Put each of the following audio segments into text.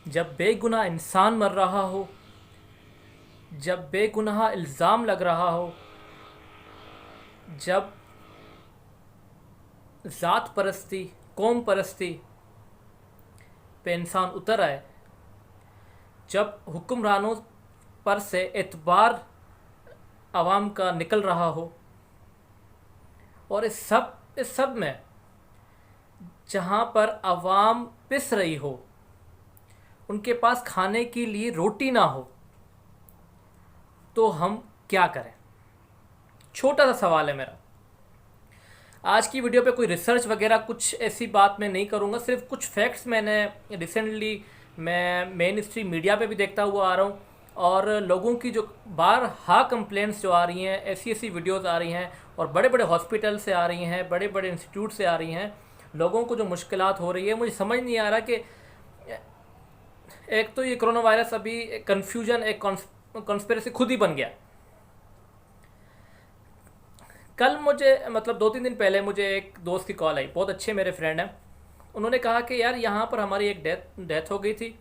जब बेगुनाह इंसान मर रहा हो, जब बेगुनाह इल्ज़ाम लग रहा हो, जब ज़ात परस्ती, कौम परस्ती पे इंसान उतर आए, जब हुक्मरानों पर से एतबार आवाम का निकल रहा हो, और इस सब में जहाँ पर आवाम पिस रही हो, उनके पास खाने के लिए रोटी ना हो, तो हम क्या करें? छोटा सा सवाल है मेरा। आज की वीडियो पे कोई रिसर्च वगैरह कुछ ऐसी बात मैं नहीं करूँगा, सिर्फ कुछ फैक्ट्स मैंने रिसेंटली मैं मेन स्ट्रीम मीडिया पे भी देखता हुआ आ रहा हूँ, और लोगों की जो बारहा कंप्लेंट्स जो आ रही हैं, ऐसी ऐसी वीडियोस आ रही हैं, और बड़े बड़े हॉस्पिटल से आ रही हैं, बड़े बड़े इंस्टीट्यूट से आ रही हैं, लोगों को जो मुश्किलात हो रही है, मुझे समझ नहीं आ रहा कि एक तो ये कोरोना वायरस अभी कन्फ्यूजन, एक कॉन्स्पिरेसी खुद ही बन गया। कल मुझे मतलब 2-3 दिन पहले मुझे एक दोस्त की कॉल आई, बहुत अच्छे मेरे फ्रेंड हैं। उन्होंने कहा कि यार यहाँ पर हमारी एक डेथ हो गई थी,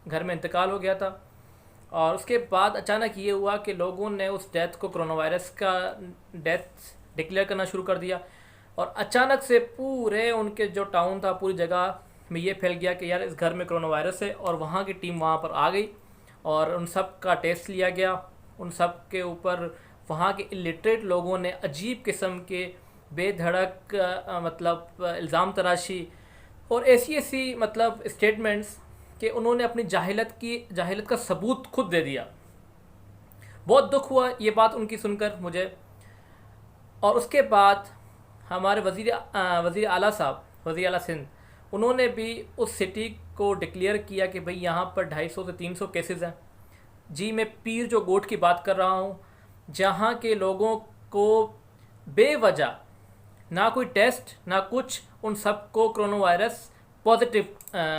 घर में इंतकाल हो गया था, और उसके बाद अचानक ये हुआ कि लोगों ने उस डेथ को कोरोना वायरस का डेथ डिक्लेयर करना शुरू कर दिया, और अचानक से पूरे उनके जो टाउन था, पूरी जगह में ये फैल गया कि यार इस घर में कोरोना वायरस है, और वहाँ की टीम वहाँ पर आ गई और उन सब का टेस्ट लिया गया। उन सब के ऊपर वहाँ के इलिटरेट लोगों ने अजीब किस्म के बेधड़क मतलब इल्ज़ाम तराशी और ऐसी ऐसी मतलब स्टेटमेंट्स कि उन्होंने अपनी जाहिलत का सबूत खुद दे दिया। बहुत दुख हुआ ये बात उनकी सुनकर मुझे। और उसके बाद हमारे वज़ीर आला साहब, वज़ीर आला सिंध, उन्होंने भी उस सिटी को डिक्लेयर किया कि भाई यहाँ पर 250 से 300 केसेस हैं। जी मैं पीर जो गोट की बात कर रहा हूँ, जहाँ के लोगों को बेवजह ना कोई टेस्ट ना कुछ, उन सबको कोरोना वायरस पॉजिटिव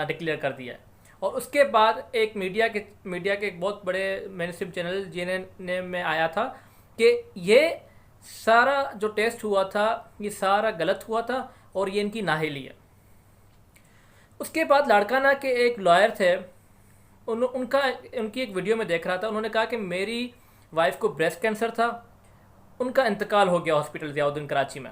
डिक्लेयर कर दिया है। और उसके बाद एक मीडिया के एक बहुत बड़े मेनस्ट्रीम चैनल जिन्हें में आया था कि ये सारा जो टेस्ट हुआ था ये सारा गलत हुआ था और ये इनकी नाहेली है। उसके बाद लाड़काना के एक लॉयर थे, उनकी एक वीडियो में देख रहा था, उन्होंने कहा कि मेरी वाइफ को ब्रेस्ट कैंसर था, उनका इंतकाल हो गया हॉस्पिटल ज़ियाउद्दीन कराची में।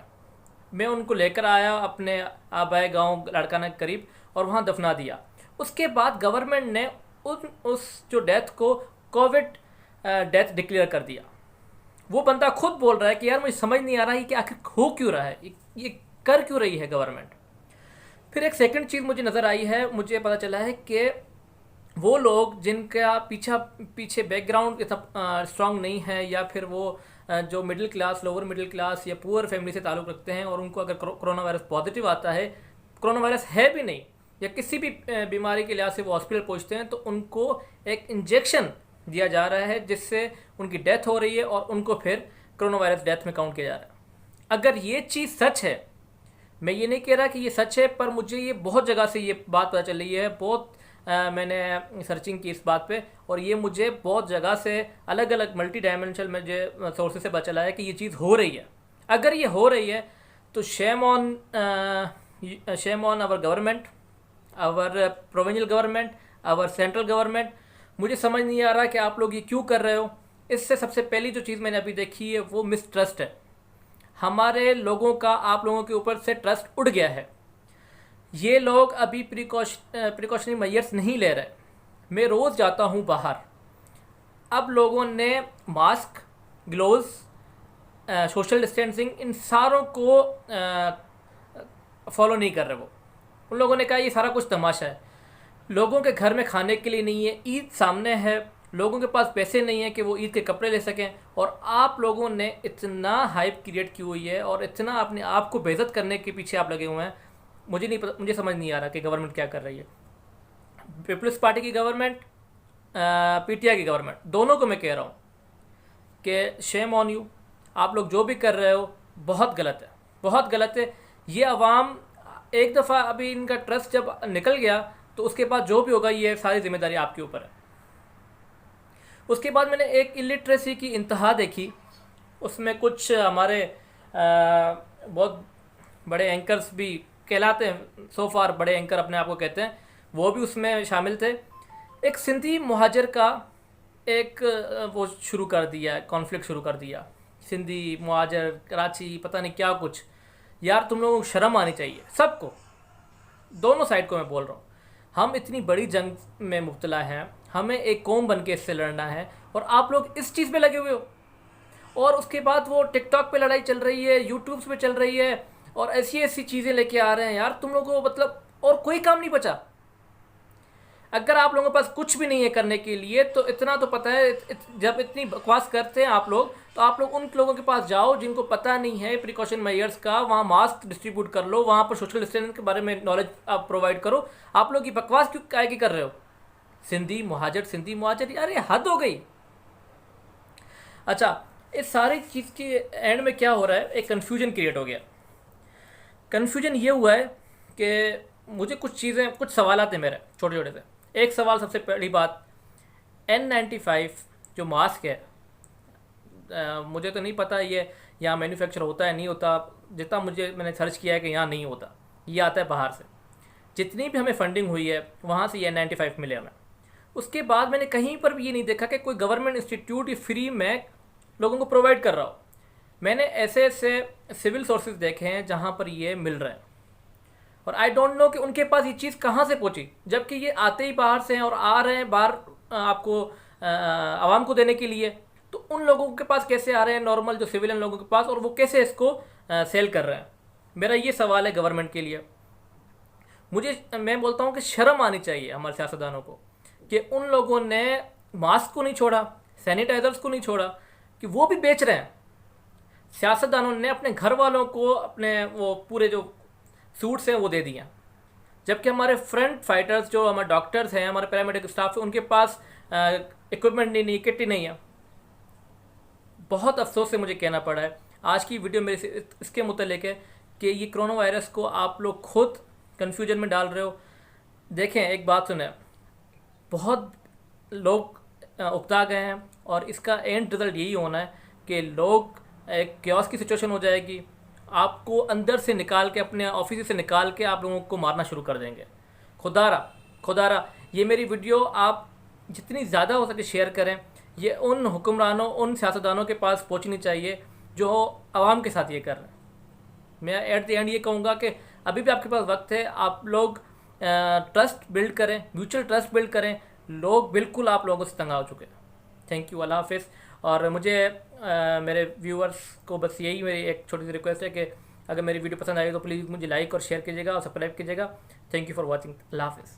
मैं उनको लेकर आया अपने आबाए गांव लाड़काना के करीब और वहाँ दफना दिया। उसके बाद गवर्नमेंट ने उस जो डेथ को कोविड डेथ डिक्लेयर कर दिया। वो बंदा खुद बोल रहा है कि यार मुझे समझ नहीं आ रहा है कि आखिर हो क्यों रहा है, ये कर क्यों रही है गवर्नमेंट। फिर एक सेकंड चीज़ मुझे नज़र आई है, मुझे पता चला है कि वो लोग जिनका पीछे बैकग्राउंड इतना स्ट्रांग नहीं है, या फिर वो जो middle class, lower middle class या पुअर फैमिली से ताल्लुक़ रखते हैं, और उनको अगर कोरोना वायरस पॉजिटिव आता है, कोरोना वायरस है भी नहीं या किसी भी बीमारी के लिहाज से वो हॉस्पिटल पहुंचते हैं, तो उनको एक इंजेक्शन दिया जा रहा है जिससे उनकी डेथ हो रही है और उनको फिर कोरोना वायरस डेथ में काउंट किया जा रहा है। अगर ये चीज़ सच है, मैं ये नहीं कह रहा कि ये सच है, पर मुझे ये बहुत जगह से ये बात पता चल रही है, बहुत मैंने सर्चिंग की इस बात पे, और ये मुझे बहुत जगह से अलग अलग मल्टी डायमेंशनल मुझे सोर्सेज से पता चला है कि ये चीज़ हो रही है। अगर ये हो रही है तो shame on our government, our provincial government, our central government. मुझे समझ नहीं आ रहा कि आप लोग ये क्यों कर रहे हो। इससे सबसे पहली जो चीज़ मैंने अभी देखी है वो मिसट्रस्ट है। हमारे लोगों का आप लोगों के ऊपर से ट्रस्ट उड़ गया है। ये लोग अभी प्रिकॉशनरी मेजर्स नहीं ले रहे। मैं रोज़ जाता हूँ बाहर, अब लोगों ने मास्क, ग्लोव्स, सोशल डिस्टेंसिंग, इन सारों को फॉलो नहीं कर रहे। वो उन लोगों ने कहा ये सारा कुछ तमाशा है, लोगों के घर में खाने के लिए नहीं है, ईद सामने है, लोगों के पास पैसे नहीं है कि वो ईद के कपड़े ले सकें, और आप लोगों ने इतना हाइप क्रिएट की हुई है और इतना अपने आप को बेइज्जत करने के पीछे आप लगे हुए हैं। मुझे समझ नहीं आ रहा कि गवर्नमेंट क्या कर रही है। पीपल्स पार्टी की गवर्नमेंट, पीटीआई की गवर्नमेंट, दोनों को मैं कह रहा हूँ कि शेम ऑन यू। आप लोग जो भी कर रहे हो बहुत गलत है, बहुत गलत है। ये अवाम एक दफ़ा अभी इनका ट्रस्ट जब निकल गया तो उसके बाद जो भी होगा ये सारी जिम्मेदारी आपके ऊपर है। उसके बाद मैंने एक इलिटरेसी की इंतहा देखी, उसमें कुछ हमारे बहुत बड़े एंकर्स भी कहलाते हैं, सो फार बड़े एंकर अपने आप को कहते हैं, वो भी उसमें शामिल थे। एक सिंधी मुहाजिर का एक वो शुरू कर दिया, कॉन्फ्लिक्ट शुरू कर दिया। सिंधी मुहाजिर कराची पता नहीं क्या कुछ। यार तुम लोगों को शर्म आनी चाहिए सबको, दोनों साइड को मैं बोल रहा हूँ। हम इतनी बड़ी जंग में मुब्तला हैं, हमें एक कौम बन के इससे लड़ना है, और आप लोग इस चीज़ पे लगे हुए हो। और उसके बाद वो टिकटॉक पे लड़ाई चल रही है, यूट्यूब्स पे चल रही है, और ऐसी ऐसी चीज़ें लेके आ रहे हैं। यार तुम लोगों को मतलब और कोई काम नहीं बचा। अगर आप लोगों के पास कुछ भी नहीं है करने के लिए, तो इतना तो पता है, जब इतनी बकवास करते हैं आप लोग, तो आप लोग उन लोगों के पास जाओ जिनको पता नहीं है प्रिकॉशन मेजर्स का, वहाँ मास्क डिस्ट्रीब्यूट कर लो, वहाँ पर सोशल डिस्टेंस के बारे में नॉलेज आप प्रोवाइड करो। आप लोग ये बकवास क्यों काय की कर रहे हो? सिंधी मुहाजिर, सिंधी मुहाजिर, यार ये हद हो गई। अच्छा, इस सारी चीज़ के एंड में क्या हो रहा है, एक कन्फ्यूजन क्रिएट हो गया। कन्फ्यूजन ये हुआ है कि मुझे कुछ चीज़ें, कुछ सवाल हैं मेरे छोटे छोटे से। एक सवाल, सबसे पहली बात, N95 जो मास्क है, मुझे तो नहीं पता ये यहाँ मैन्युफैक्चर होता है नहीं होता। जितना मैंने सर्च किया है कि यहाँ नहीं होता, ये आता है बाहर से। जितनी भी हमें फंडिंग हुई है वहाँ से ये N95 मिले हमें। उसके बाद मैंने कहीं पर भी ये नहीं देखा कि कोई गवर्नमेंट इंस्टीट्यूट फ्री में लोगों को प्रोवाइड कर रहा हो। मैंने ऐसे ऐसे सिविल सोर्सेज देखे हैं जहाँ पर ये मिल रहा है, और आई डोंट नो कि उनके पास ये चीज़ कहाँ से पहुँची, जबकि ये आते ही बाहर से हैं और आ रहे हैं बाहर आपको आवाम को देने के लिए। तो उन लोगों के पास कैसे आ रहे हैं, नॉर्मल जो सिविलियन लोगों के पास, और वो कैसे इसको सेल कर रहे हैं? मेरा ये सवाल है गवर्नमेंट के लिए। मैं बोलता हूँ कि शर्म आनी चाहिए हमारे सियासतदानों को कि उन लोगों ने मास्क को नहीं छोड़ा, सैनिटाइजर्स को नहीं छोड़ा, कि वो भी बेच रहे हैं। सियासतदानों ने अपने घर वालों को अपने वो पूरे जो सूट्स हैं वो दे दिए, जबकि हमारे फ्रंट फाइटर्स, जो हमारे डॉक्टर्स हैं, हमारे पैरामेडिकल स्टाफ है, उनके पास इक्विपमेंट नहीं, किट ही नहीं है। बहुत अफसोस से मुझे कहना पड़ा है। आज की वीडियो मेरे से इसके मुतल्लिक है कि ये कोरोना वायरस को आप लोग खुद कन्फ्यूजन में डाल रहे हो। देखें, एक बात सुने, बहुत लोग उकता गए हैं, और इसका एंड रिज़ल्ट यही होना है कि लोग, एक क्योस की सिचुएशन हो जाएगी, आपको अंदर से निकाल के, अपने ऑफिस से निकाल के आप लोगों को मारना शुरू कर देंगे। खुदारा ये मेरी वीडियो आप जितनी ज़्यादा हो सके शेयर करें। ये उन हुक्मरानों, उन सियासतदानों के पास पहुंचनी चाहिए जो आवाम के साथ ये कर रहे हैं। मैं एट द एंड ये कहूँगा कि अभी भी आपके पास वक्त है, आप लोग ट्रस्ट बिल्ड करें, म्यूचुअल ट्रस्ट बिल्ड करें। लोग बिल्कुल आप लोगों से तंग आ चुके हैं। थैंक यू, अल्लाह हाफिज़। और मुझे मेरे व्यूअर्स को बस यही मेरी एक छोटी सी रिक्वेस्ट है कि अगर मेरी वीडियो पसंद आई तो प्लीज़ मुझे लाइक और शेयर कीजिएगा और सब्सक्राइब कीजिएगा। Thank you for watching. अल्लाह हाफिज़।